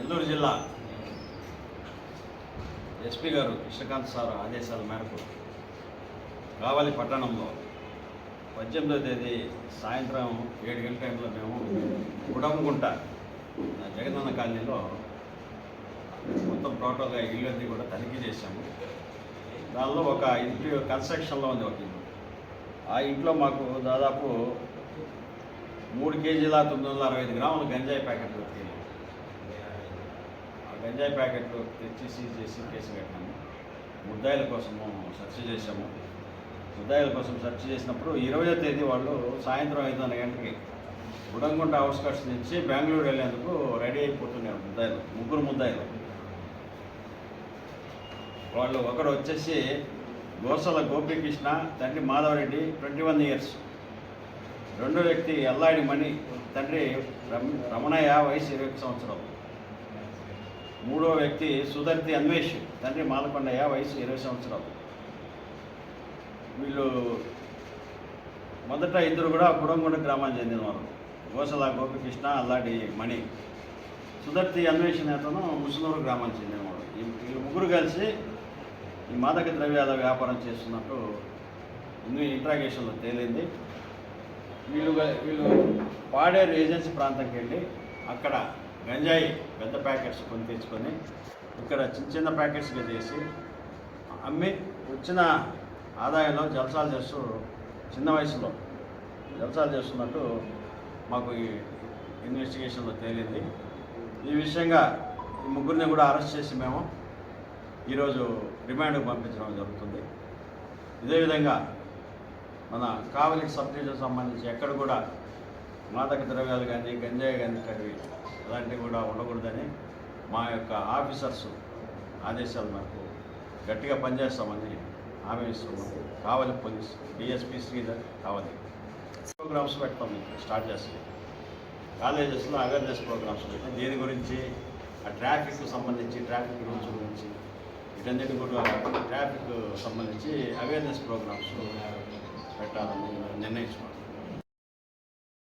నెల్లూరు జిల్లా ఎస్పీ గారు కృష్ణకాంత్ సార్ ఆదేశాల మేరకు కావలి పట్టణంలో 18వ తేదీ సాయంత్రం 7 గంటల టైంలో మేము గుడంగుంట జగనన్న కాలనీలో మొత్తం టోటల్గా ఇళ్ళన్నీ కూడా తనిఖీ చేశాము. దానిలో ఒక ఇంటి కన్స్ట్రక్షన్లో ఉంది ఒక ఇల్లు. ఆ ఇంట్లో మాకు దాదాపు 3 కేజీల 965 గ్రాముల గంజాయి ప్యాకెట్లు దొరికాయి. ఆ గంజాయి ప్యాకెట్లు తెచ్చి సీజ్ చేసి కేసు కట్టాము. ముద్దాయిల కోసము సెర్చ్ చేశాము. ముద్దాయిల కోసం సెర్చ్ చేసినప్పుడు 20వ తేదీ వాళ్ళు సాయంత్రం 5:30 గంటలకి గుడంగుంట అవుట్స్కట్స్ నుంచి బెంగళూరు వెళ్ళేందుకు రెడీ అయిపోతున్నారు ముద్దాయిలు, 3 ముద్దాయిలు. వాళ్ళు ఒకడు వచ్చేసి గోసల గోపీకృష్ణ, తండ్రి మాధవరెడ్డి 21 ఇయర్స్. రెండో వ్యక్తి ఎల్లాడి మణి, తండ్రి రమణయ్య, వయసు 21 సంవత్సరాలు. మూడో వ్యక్తి సుధర్తి అన్వేష్, తండ్రి మాలకొండయ్య, వయసు 20 సంవత్సరాలు. వీళ్ళు మొదట ఇద్దరు కూడా గుడంగుంట గ్రామానికి చెందినవారు. గోసల గోపీకృష్ణ, అల్లాడి మణి. సుధర్తి అన్వేషణ అతను ముసునూరు గ్రామానికి చెందినవాడు. వీళ్ళు ముగ్గురు కలిసి ఈ మాదక ద్రవ్యాల వ్యాపారం చేస్తున్నట్టు ఇంట్రాగేషన్లో తేలింది. వీళ్ళు పాడేరు ఏజెన్సీ ప్రాంతంకి వెళ్ళి అక్కడ గంజాయి పెద్ద ప్యాకెట్స్ కొని తెచ్చుకొని ఇక్కడ చిన్న ప్యాకెట్స్గా చేసి అమ్మి వచ్చిన ఆదాయంలో జల్సాలు చేస్తూ చిన్న వయసులో జల్సాలు చేస్తున్నట్టు మాకు ఈ ఇన్వెస్టిగేషన్లో తేలింది. ఈ విషయంగా ఈ ముగ్గురిని కూడా అరెస్ట్ చేసి మేము ఈరోజు రిమాండ్కు పంపించడం జరుగుతుంది. ఇదే విధంగా మన కావలి సబ్ డివిజన్ సంబంధించి ఎక్కడ కూడా మాదక ద్రవ్యాలు కానీ గంజాయి కానీ కడివి అలాంటివి కూడా ఉండకూడదని మా యొక్క ఆఫీసర్స్ ఆదేశాల మేరకు గట్టిగా పనిచేస్తామని హామీ ఇస్తున్నాం. కావలి పోలీస్ డిఎస్పీ శ్రీధర్ కావలి ప్రోగ్రామ్స్ పెడతాం. స్టార్ట్ చేస్తాం. కాలేజెస్లో అవేర్నెస్ ప్రోగ్రామ్స్ పెడతాం. దీని గురించి ఆ ట్రాఫిక్ సంబంధించి, ట్రాఫిక్ రూల్స్ గురించి, వీటన్నిటి కూడా ట్రాఫిక్ సంబంధించి అవేర్నెస్ ప్రోగ్రామ్స్ పెట్టాలని నిర్ణయించుకున్నాం.